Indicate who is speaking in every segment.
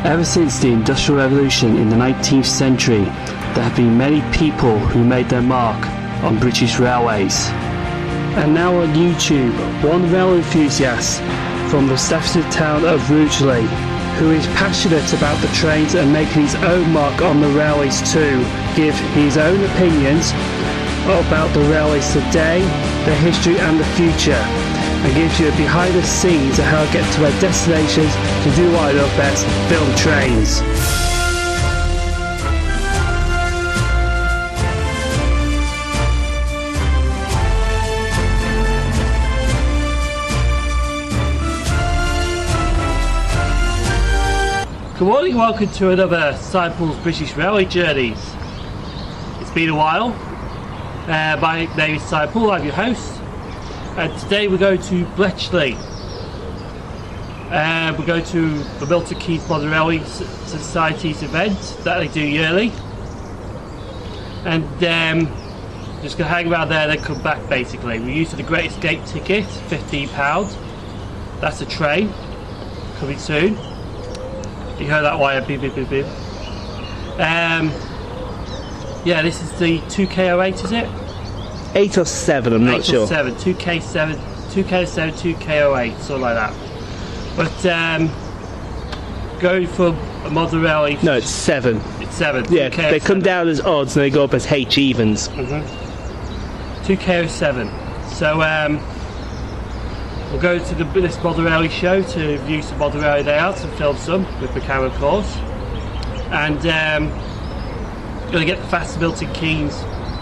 Speaker 1: Ever since the Industrial Revolution in the 19th century, there have been many people who made their mark on British railways. And now on YouTube, one rail enthusiast from the Staffordshire town of Rugeley, who is passionate about the trains and making his own mark on the railways too, give his own opinions about the railways today, their history and the future, and gives you a behind the scenes of how to get to their destinations to do what I love best, film trains.
Speaker 2: Good morning, welcome to another Cyples British Railway Journeys. It's been a while. My name is Cyple, I'm your host, and today we're going to Bletchley. We're going to the Milton Keynes Modern Railway Society's event that they do yearly, and just going to hang around there and then come back basically. We're using the Great Escape ticket, £15. That's a train coming soon. You heard that wire beep beep beep beep. Yeah, this is the 2K08, is it?
Speaker 1: 8 or 7, I'm not sure.
Speaker 2: 7, 2K7, 2K08, something like that. But going from a modern railway.
Speaker 1: No, it's 7.
Speaker 2: It's 7.
Speaker 1: Yeah, they come down as odds and they go up as H evens.
Speaker 2: 2K07. So we'll go to this modern railway show to view some modern railway layouts and film some with the camera, of course. And going to get the fast Milton Keynes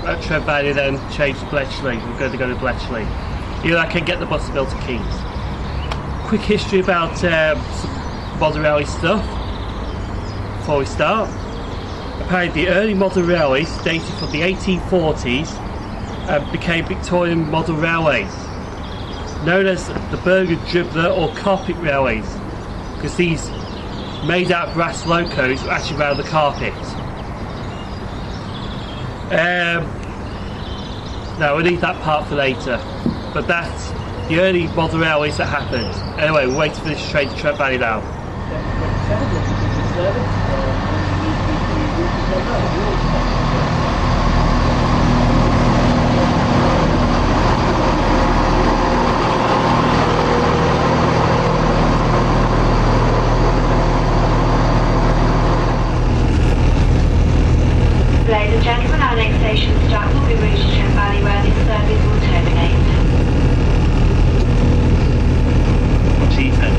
Speaker 2: at Trent Valley, then change to Bletchley. We're going to go to Bletchley. You know, I can get the bus to Milton Keynes. Quick history about some modern railway stuff before we start. Apparently, the early modern railways dated from the 1840s and became Victorian modern railways, known as the Berger, Dribbler or carpet railways, because these made out of brass locos were actually around the carpet. No, we'll leave that part for later, but that's the early modern railways that happened. Anyway, we're waiting for this train to Trent Valley now.
Speaker 3: Ladies and gentlemen, our next station stop will be Rugeley Trent Valley, where this service will terminate.
Speaker 2: What she said.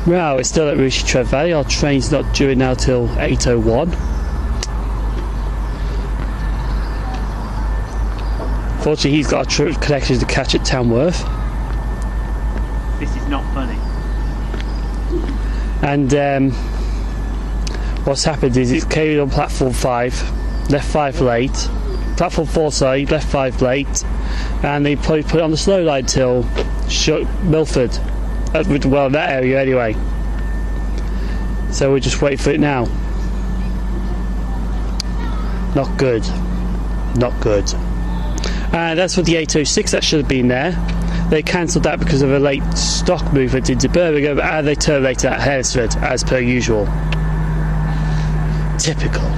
Speaker 1: Well, we're still at Rugeley Trent Valley. Our train's not due now till 8:01. Fortunately, he's got a connection to catch at Tamworth.
Speaker 2: This is not funny.
Speaker 1: And what's happened is it's carried on platform 5, left 5 late. Platform 4, sorry, left 5 late. And they probably put it on the slow line till Milford. Well, that area anyway. So we're just waiting for it now. Not good. Not good. And that's for the 806 that should have been there. They cancelled that because of a late stock movement into Birmingham, and they terminated at Hereford as per usual. Typical.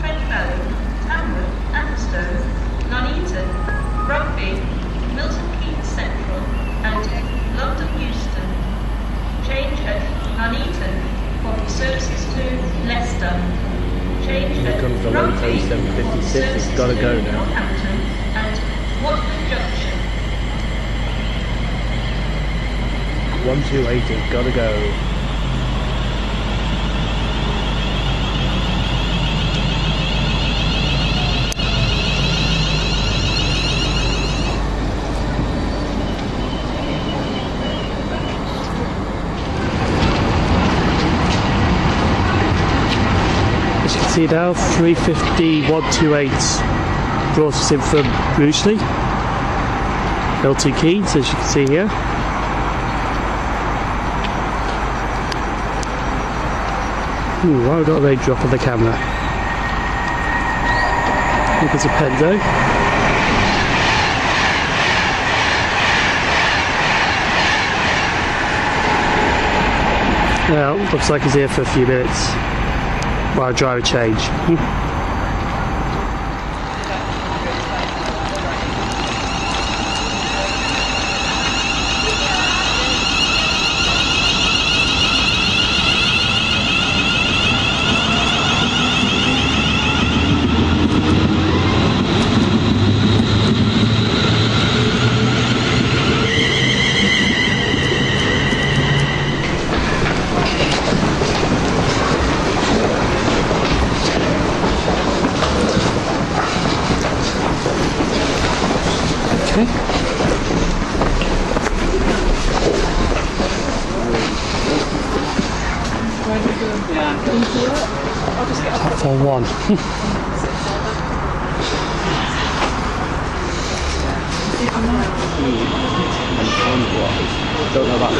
Speaker 4: Trent Valley, Tamworth, Atherstone, Nuneaton, Rugby, Milton Keynes Central, and London Euston. Change at Nuneaton for the services to Leicester. Change at Rugby for services to Northampton and Watford Junction.
Speaker 1: 1280, gotta go. see now, 350-128 brought us in from Rugeley, Milton Keynes, as you can see here. Ooh, I got a raindrop on the camera. I think it's a Pendo. Well, looks like he's here for a few minutes while I drive a change. Platform 1.
Speaker 5: Don't know about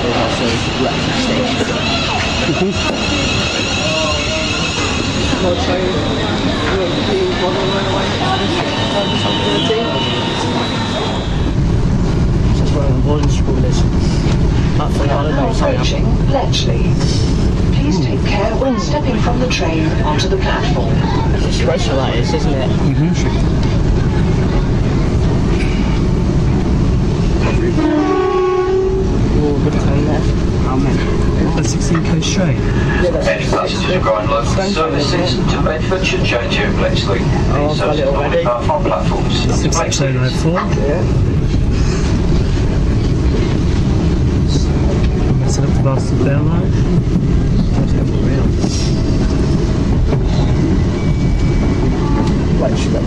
Speaker 5: there's also Bletchley station. That's where the boarding school is.
Speaker 6: Approaching Bletchley. Please take care when stepping from the train onto the platform.
Speaker 5: It's racial that is, isn't it? Oh, good train there. How many?
Speaker 1: A 16 straight.
Speaker 7: Many passengers are going local services to Bedford should change here at Bletchley. These services normally pass on platforms
Speaker 1: 1604.
Speaker 5: Yeah.
Speaker 1: Messing up the bastard bell line.
Speaker 5: Bletchley.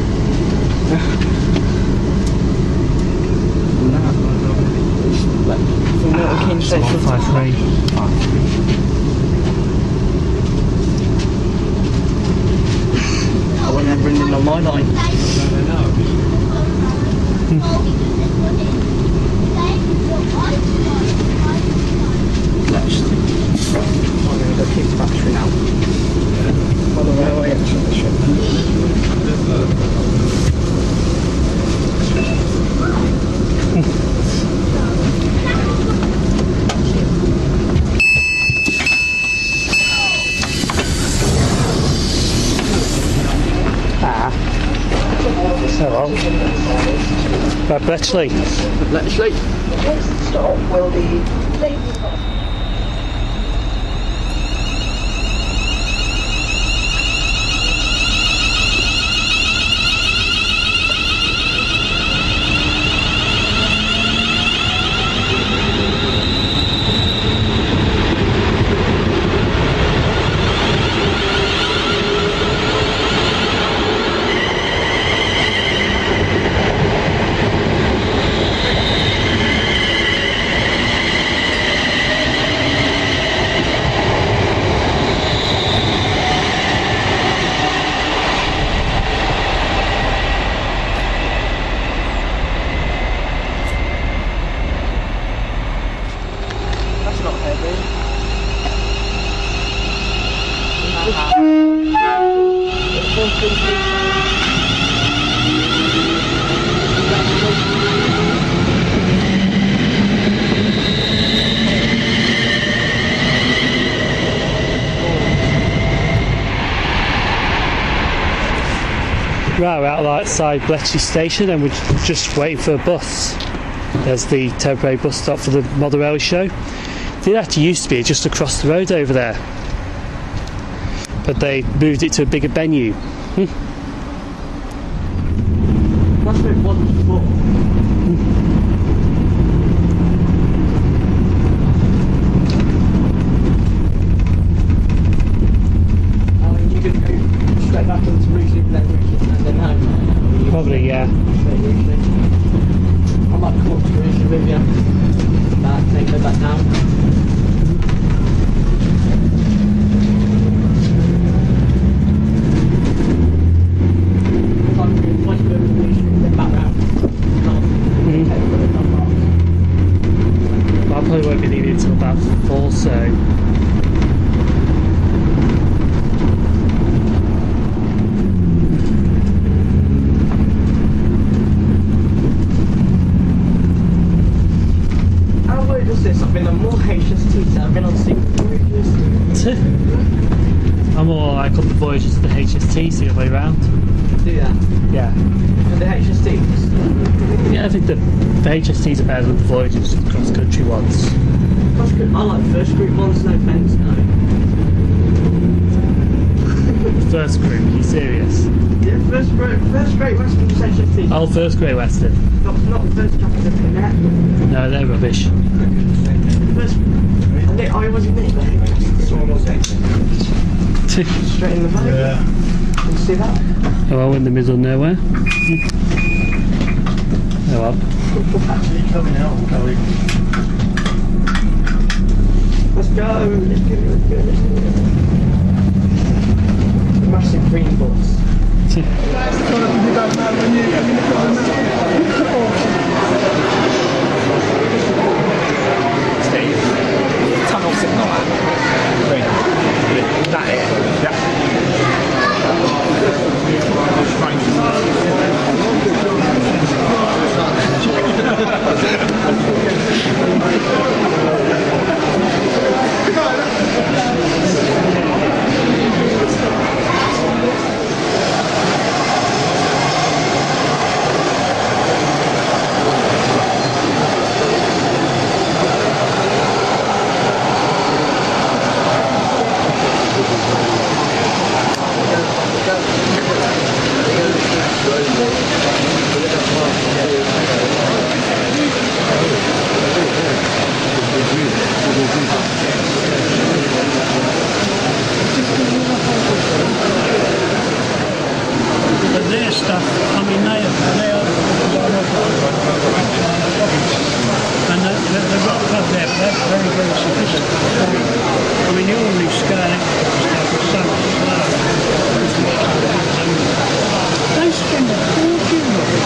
Speaker 5: From Milton Keynes Central.
Speaker 1: 153.
Speaker 5: I won't ever bring in on my line. Bletchley. I'm going to go keep the battery now. On the railway exhibition.
Speaker 1: Hello. Bletchley.
Speaker 5: Bletchley.
Speaker 6: The next stop will be Lady.
Speaker 1: Right, we're outside Bletchley station and we're just waiting for a bus. There's the temporary bus stop for the Modern Railway Show. It actually used to be just across the road over there, but they moved it to a bigger venue.
Speaker 5: That's where it was before. You could go straight back into Rugeley, and then home.
Speaker 1: Probably, yeah.
Speaker 5: I might come up to Rugeley with you. Then go back down.
Speaker 1: won't be needed until about 4 so.
Speaker 5: How weird is this? I've been on more HSTs than I've been on single voyages.
Speaker 1: I'm more like on the voyages to the HST, so the other way round.
Speaker 5: Do that?
Speaker 1: Yeah.
Speaker 5: And the HSTs?
Speaker 1: Yeah, I think the HSTs are better than the voyages, the cross-country ones.
Speaker 5: I like first group ones, no offence, no.
Speaker 1: First group, are you serious?
Speaker 5: Yeah, first grade Western HSTs.
Speaker 1: Oh, first grade Western.
Speaker 5: Not the first chapter of the net.
Speaker 1: No, they're rubbish.
Speaker 5: First, I wasn't in it, straight in the valley.
Speaker 8: Yeah.
Speaker 5: Can you see that?
Speaker 1: Oh, in the middle of nowhere. Oh well.
Speaker 8: Actually coming out, Kelly.
Speaker 5: Let's go. Let's go. Massive green bus.
Speaker 8: You don't know when Steve, tunnel signal. Green. That it? Yeah.
Speaker 2: But their stuff, I mean, they are and the rock club they're very, very sophisticated. I mean, all these scaling stuff is so slow. They spend a fortune on it.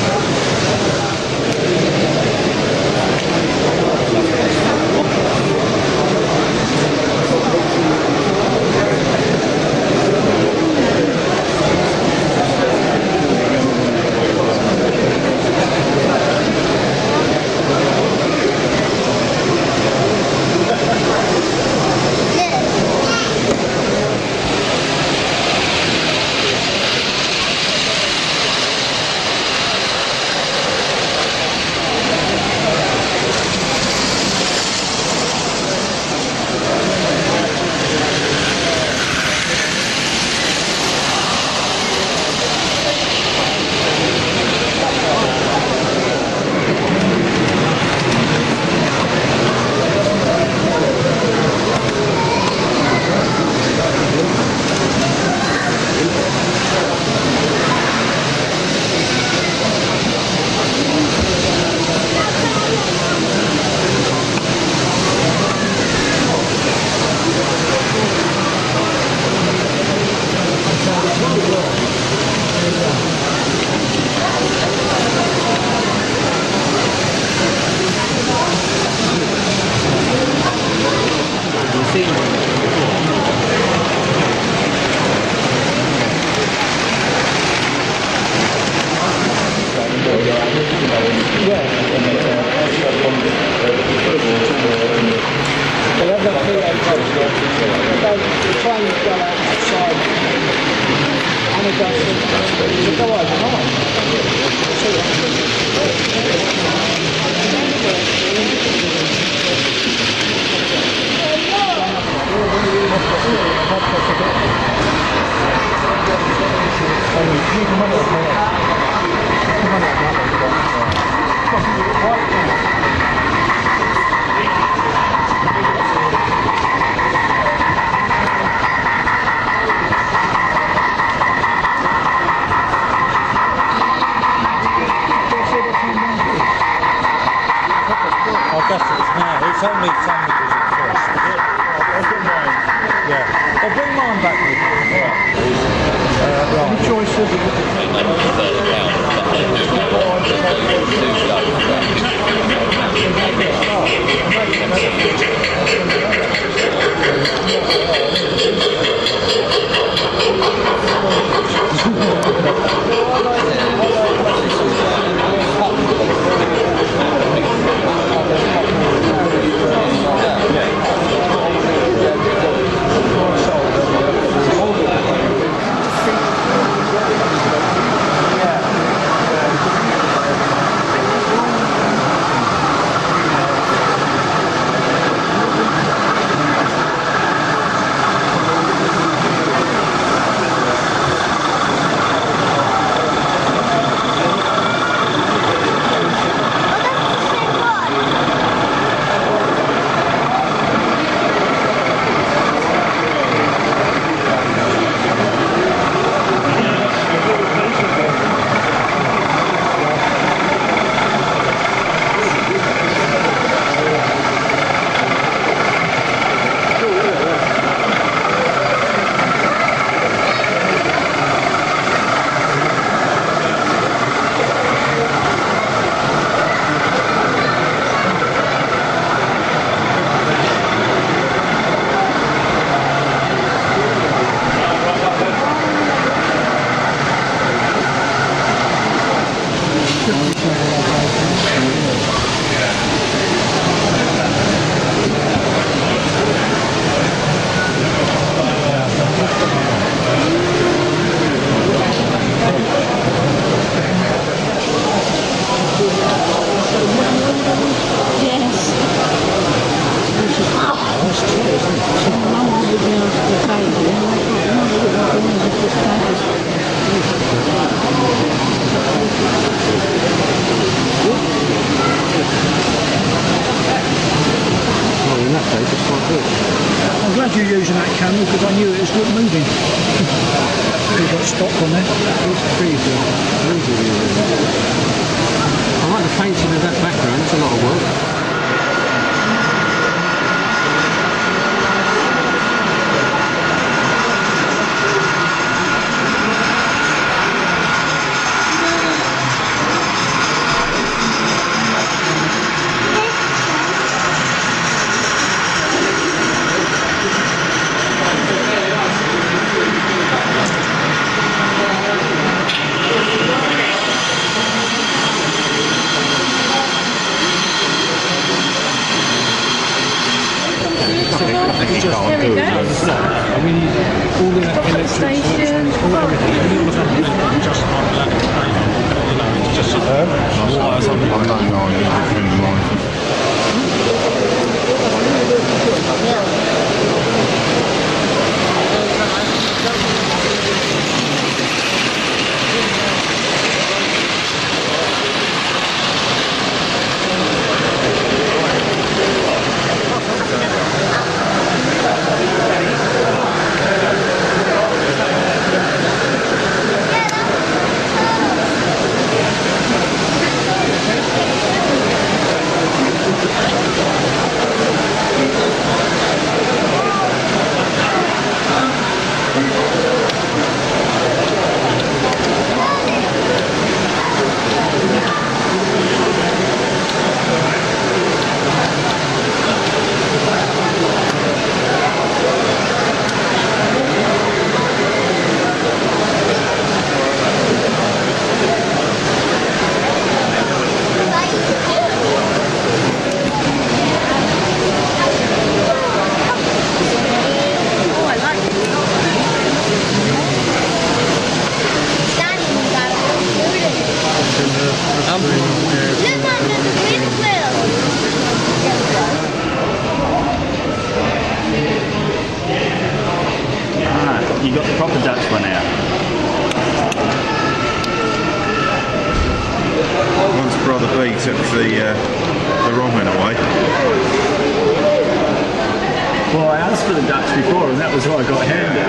Speaker 8: Yeah. I'll bring mine back with you. Any choices? I'm glad you're using that camera because I knew it was moving. We got stopped on there. It's freezing.
Speaker 9: I like the painting of that background, it's a lot of work.
Speaker 10: You got the proper Dutch one out.
Speaker 11: Once Brother B took the wrong one away.
Speaker 10: Well, I asked for the Dutch before, and that was what I got handed.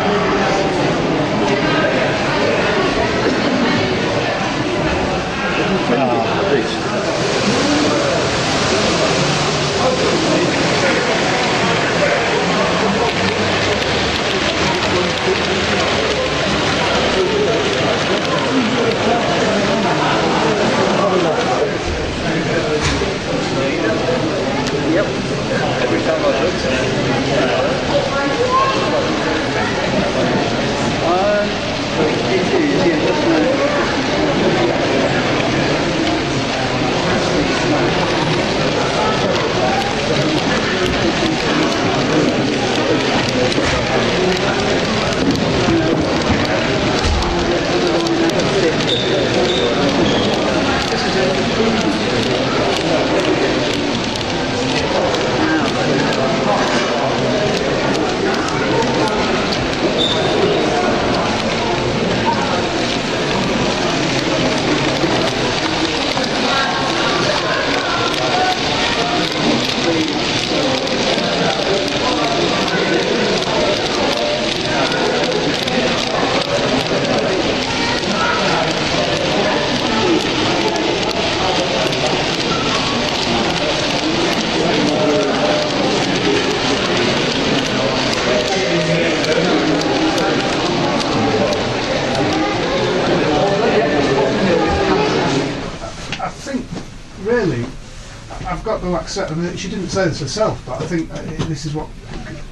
Speaker 8: I mean, she didn't say this herself, but I think this is what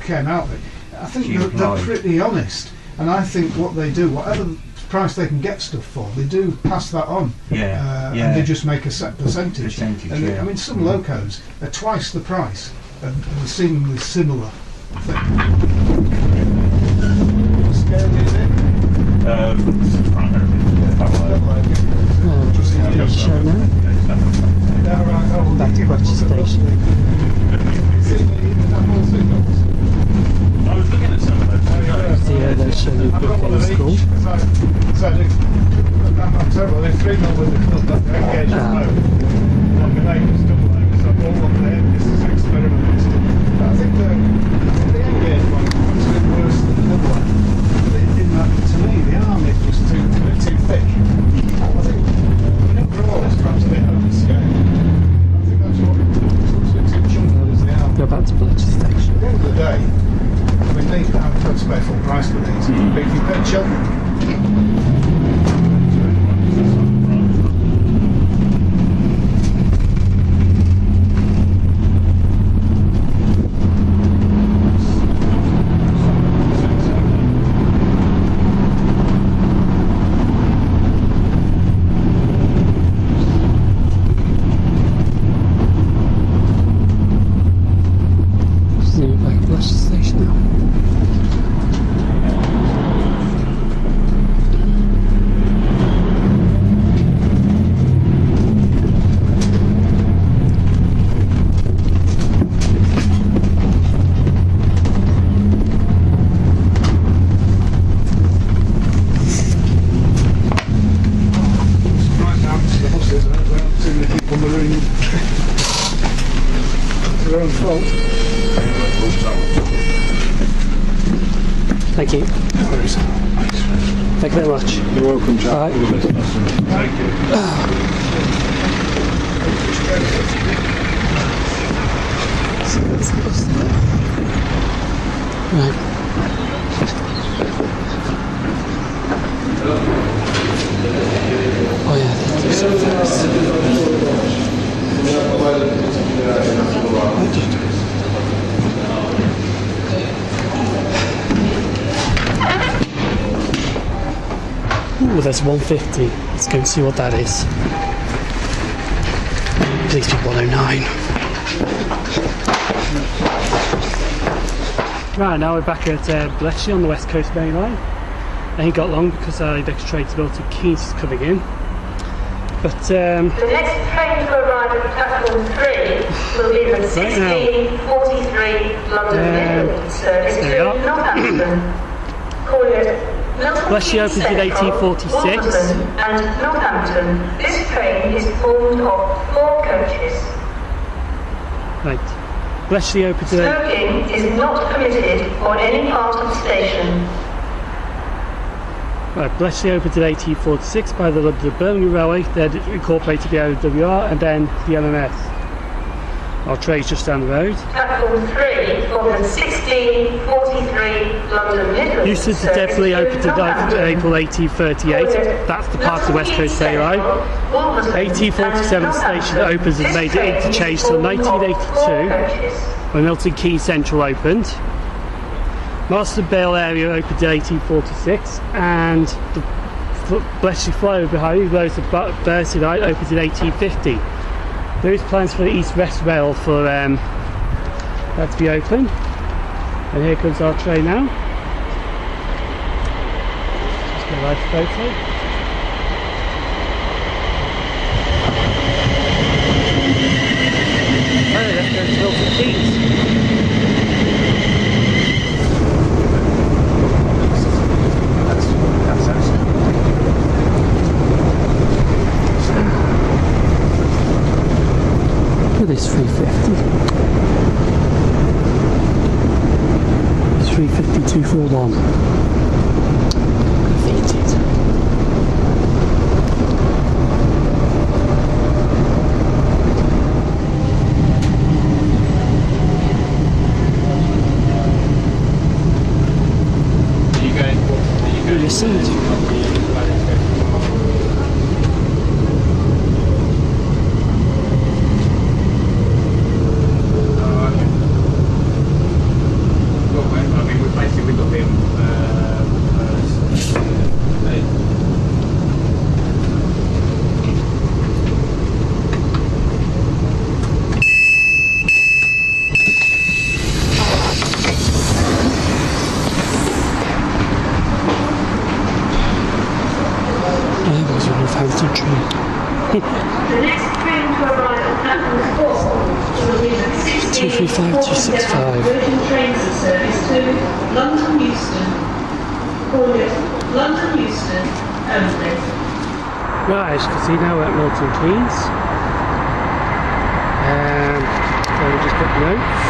Speaker 8: came out of it. I think they're pretty honest, and I think what they do, whatever price they can get stuff for, they do pass that on. And they just make a set percentage. And I mean, some locos are twice the price of a seemingly similar thing. Scary, is it?
Speaker 1: Show now. Back to Bletchley Station.
Speaker 11: I was looking at some of those.
Speaker 1: The Shenley Brook End School.
Speaker 8: I'm terrible. They're 3-0 with the club that they're engaged at home. My neighbours double over, so all of them. This is experiment. But I think the engaged one was a bit worse than the other one. In that, to me, the arm is just too thick. I think overall it's perhaps a bit overscale. I think that's what looks a bit too chunky as the arm.
Speaker 1: Go back to Bletchley Station.
Speaker 8: At the end of the day, I mean, these have to pay full price for these. But if you pay children,
Speaker 1: Thank you. Thank you very much.
Speaker 11: You're welcome, Jack.
Speaker 1: All right.
Speaker 11: Thank you.
Speaker 1: Right. Oh yeah, there's Ooh, there's 150. Let's go and see what that is. Please be 109. Right, now we're back at Bletchley on the West Coast Main Line. I ain't got long because the next train to Milton Keynes is coming in. But
Speaker 3: the next train to arrive at platform 3 will be the 1643 London Euston service to Northampton. Call it
Speaker 1: Bletchley opened in 1846.
Speaker 3: And Northampton. This train is formed of 4 coaches.
Speaker 1: Right. Bletchley opened in...
Speaker 3: Smoking is not permitted on any part of the station.
Speaker 1: Right, Bletchley opened in 1846 by the London Birmingham Railway, then incorporated the OWR and then the MMS. Our train's just down the road.
Speaker 3: Platform 3 of the 1643 London Midland
Speaker 1: Euston definitely opened in April 1838. That's the part of the West Coast Main Line. 1847 the station opens and made it interchange till 1982.
Speaker 2: when Milton Keynes Central opened. Marston Vale area opened in 1846, and the Bletchley flyover behind me, Rose of Berside, opened in 1850. There is plans for the East-West Rail for that to be open. And here comes our train now. Just get a live photo. Oh, let's go to Milton Keynes. Look at this 350. 352 furlong. Graffitied. You see it.
Speaker 3: The next train to arrive at platform 4 will be the
Speaker 2: 235265.
Speaker 3: Rugeley train service to London Euston. Call it London Euston only.
Speaker 2: Right, as you can see now we're at Milton Keynes. So we'll just put notes.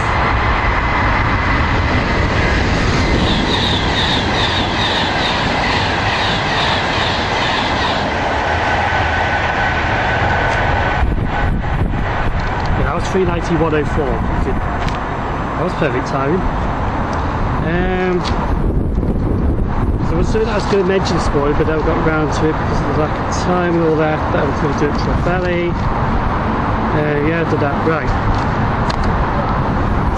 Speaker 2: That was 3:91:04. That was perfect timing. So I was something I was going to mention this morning, but I never got around to it because of the lack of time and all that. That I was going to do it Trent Valley. Yeah, I did that. Right.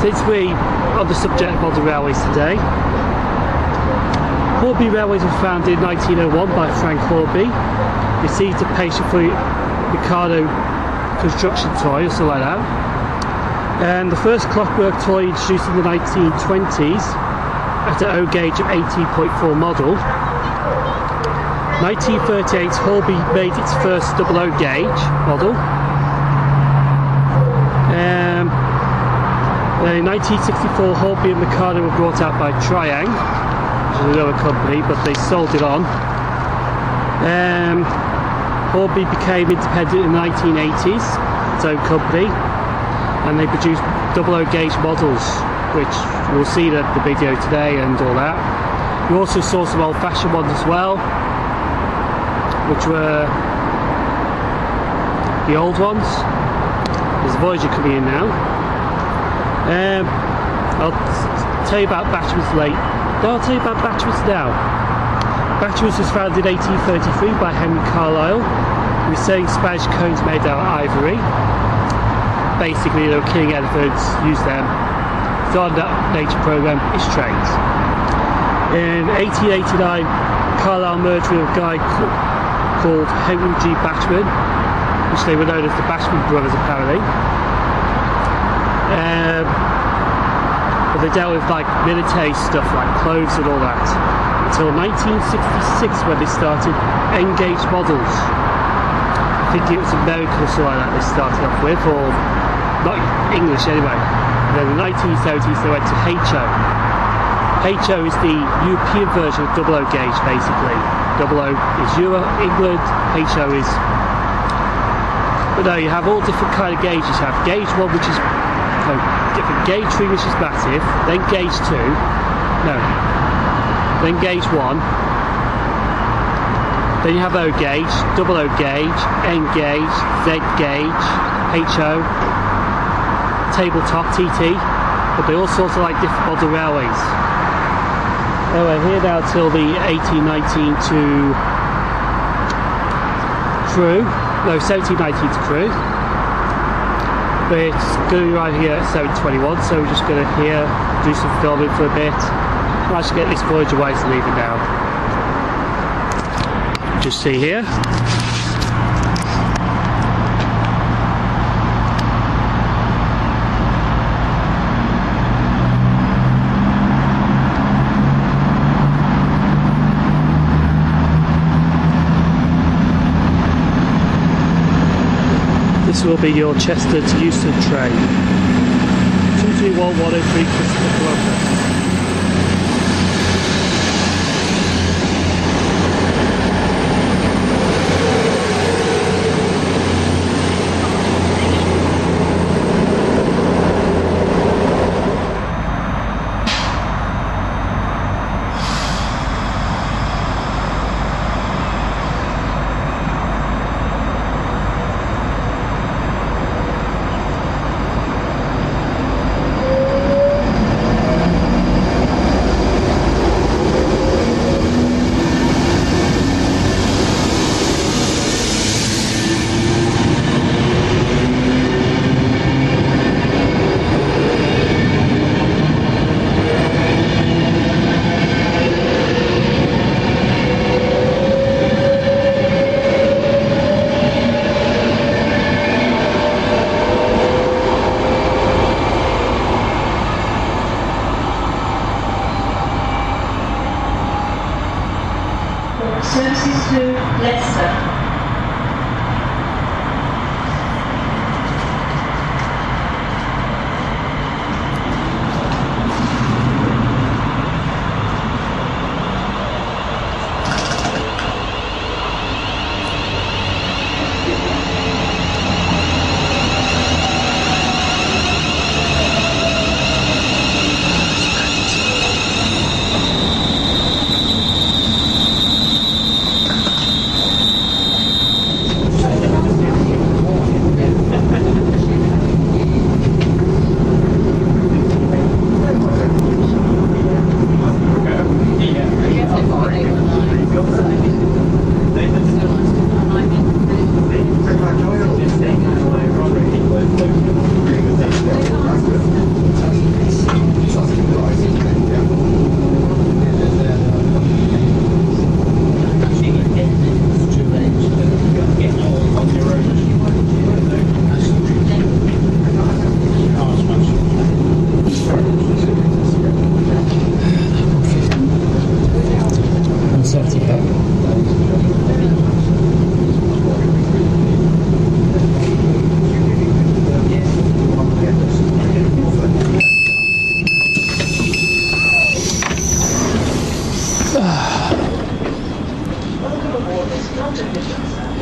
Speaker 2: Since we on the subject of modern railways today, Horby Railways were founded in 1901 by Frank Horby. Received a patient for Ricardo construction toy or something like that, and the first clockwork toy introduced in the 1920s at an O gauge of 18.4 model. 1938 Horby made its first double O gauge model. In 1964 Horby and Mikado were brought out by Triang, which is another company, but they sold it on. Horby became independent in the 1980s, its own company, and they produced double O gauge models, which you'll see the video today and all that. You also saw some old-fashioned ones as well, which were the old ones. There's a Voyager coming in now. I'll tell you about Batchman's late. No, I'll tell you about Batchman's now. Batchman's was founded in 1833 by Henry Carlisle, who was selling Spanish cones made out of ivory. Basically, they were killing elephants, used them. Started that nature program, it's trains. In 1889, Carlisle merged with a guy called Henry G. Batchman, which they were known as the Batchman brothers apparently. But they dealt with like military stuff like clothes and all that until 1966 when they started N-gauge models. I think it was American or something like that they started off with, or not English anyway. And then in the 1970s they went to HO. HO is the European version of double O gauge basically. Double O is Euro, England, HO is... But no, you have all different kind of gauges. You have gauge 1 which is different, gauge 3 which is massive, then gauge 2, then gauge 1, then you have O gauge, double O gauge, N gauge, Z gauge, HO, tabletop, TT, but they all sorts of like different model railways. Oh, we're here now till the 1819 to Crewe, no 1719 to Crewe. But it's going to be arriving here at 7:21, so we're just going to here do some filming for a bit. I'll actually get this voyage away to leave it now. Just see here. This will be your Chester to Euston train. 221103 Christopher Columbus.
Speaker 4: Services to Leicester.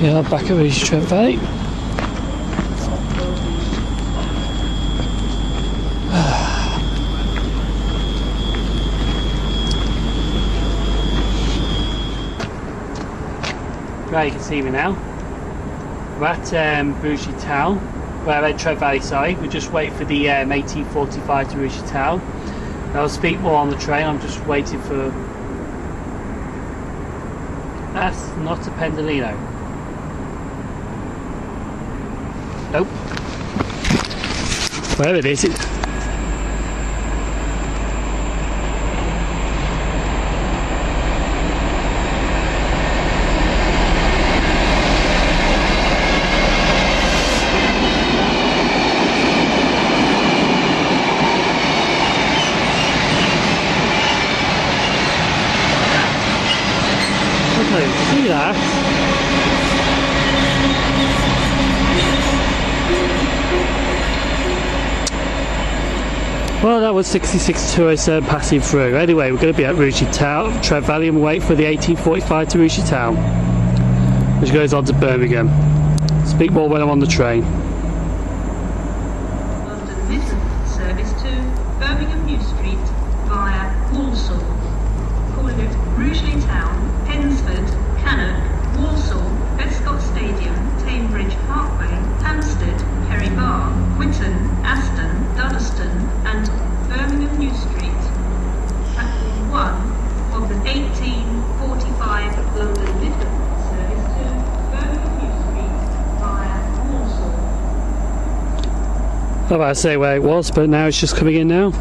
Speaker 2: Yeah, back at Rugeley Trent Valley. Right, you can see me now. We're at Rugeley Town. We're at Trent Valley, sorry. We're just waiting for the 1845 to Rugeley Town. I'll speak more on the train. I'm just waiting for... That's not a Pendolino. Nope. Where it is, it... See that? Well, that was 66,207 passing through. Anyway, we're going to be at Rugeley Town, Trent Valley, and wait for the 1845 to Rugeley Town, which goes on to Birmingham. Speak more when I'm on the train.
Speaker 4: London Euston service to Birmingham New Street via Walsall. Calling at Rugeley Town, Pensford, Cannock, Walsall, Bescott Stadium, Teignbridge Parkway, Hampstead, Perry Bar, Whitton, Aston, Duddeston and Birmingham New Street. Platform 1 of the 1845 London Euston service to Birmingham New Street via Walsall.
Speaker 1: I'm about to say where it was, but now it's just coming in now.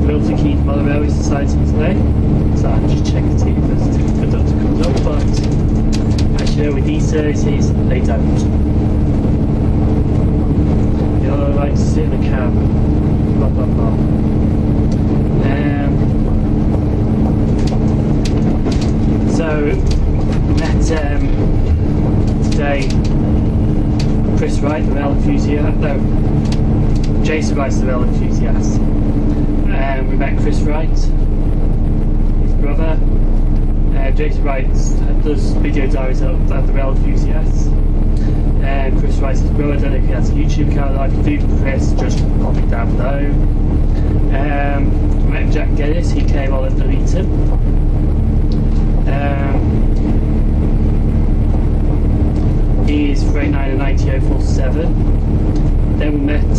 Speaker 1: Milton Keynes Railway Society today, so I'll just check to see if the certificate comes up, but as you know with these services, they don't. You know, I like to sit in the cab, blah blah blah. So, met today Chris Wright, the rail enthusiast, no, Jason Wright's the rail enthusiast. We met Chris Wright, his brother. Jason Wright does video diaries at the rail enthusiasts. Chris Wright's his brother. I don't know if he has a YouTube account. If you do, Chris, just pop it down below. We met Jack Gaddas. He came on London Euston. He is Freight 9 and 90047. Then we met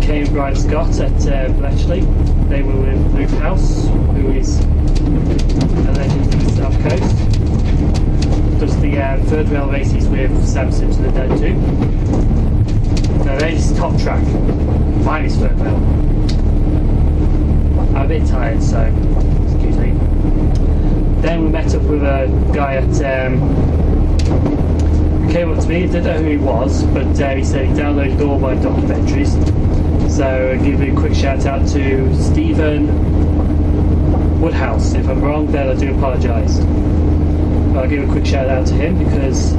Speaker 1: Kay and Brian Scott at Bletchley. They were with Luke House, who is a legend from the South Coast. Does the third rail races with Sam Simpson and Dan too. Now there's top track. Mine is third rail. I'm a bit tired, so excuse me. Then we met up with a guy at came up to me, didn't know who he was, but he said he downloaded all my documentaries. So I'll give you a quick shout out to Stephen Woodhouse. If I'm wrong, then I do apologise. But I'll give a quick shout out to him because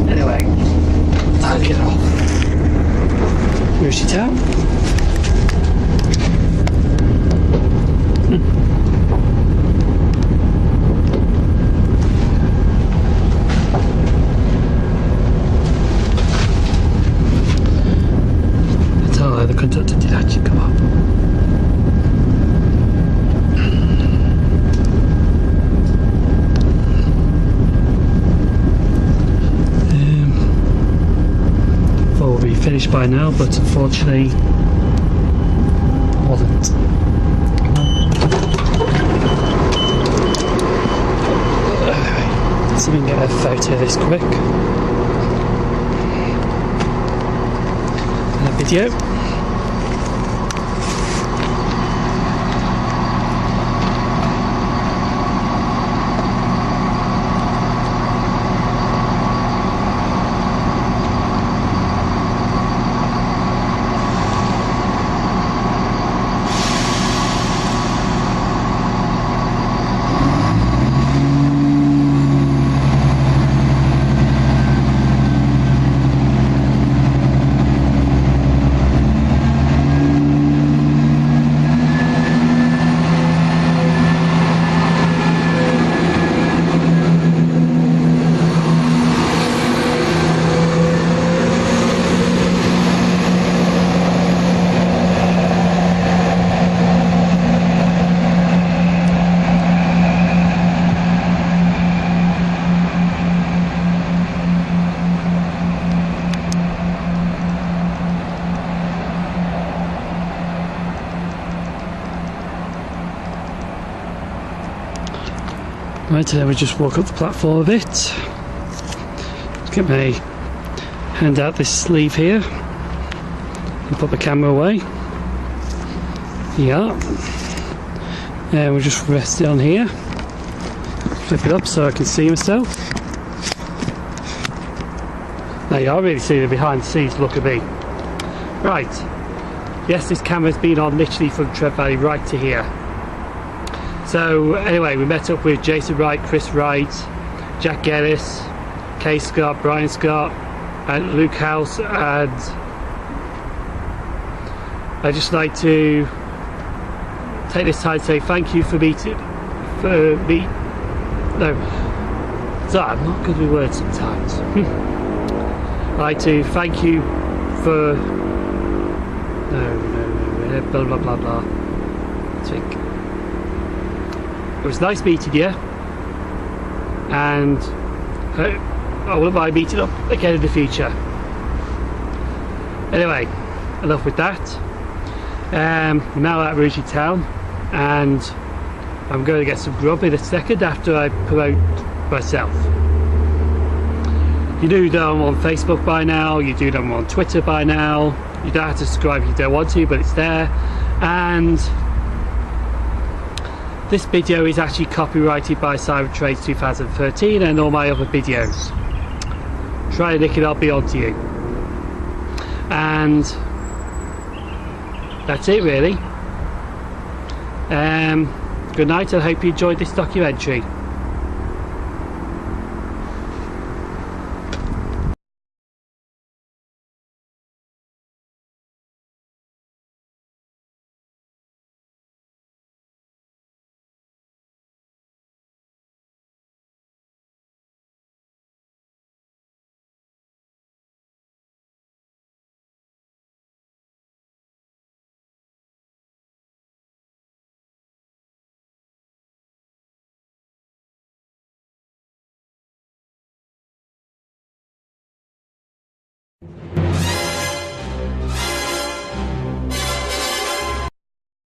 Speaker 1: anyway, I'll get off. Rugeley Town. The conductor did actually come up. Thought we'll be finished by now, but unfortunately wasn't. Let's see if we can get a photo of this quick. And a video. Right, then we just walk up the platform a bit. Get my hand out this sleeve here.
Speaker 2: and put the camera away. Yeah. And we'll just rest it on here. Flip it up so I can see myself. Now you are really seeing the behind the scenes look of me. Right. Yes, this camera's been on literally from Trent Valley right to here. So anyway, we met up with Jason Wright, Chris Wright, Jack Gaddas, Kay Scott, Brian Scott, and Luke House, and I'd just like to take this time to say thank you for meeting. Sorry, I'm not good with words sometimes. I'd like to thank you for blah blah blah blah. I think it was nice meeting you, and I wouldn't mind meeting up again in the future. Anyway, enough with that. We're now at Rugeley Town, and I'm going to get some grub in a second after I promote myself. You do know I'm on Facebook by now, you do know I'm on Twitter by now, you don't have to subscribe if you don't want to, but it's there. And this video is actually copyrighted by Cyber Trades 2013 and all my other videos. Try to nick it, I'll be on to you. And that's it really. Good night, and I hope you enjoyed this documentary.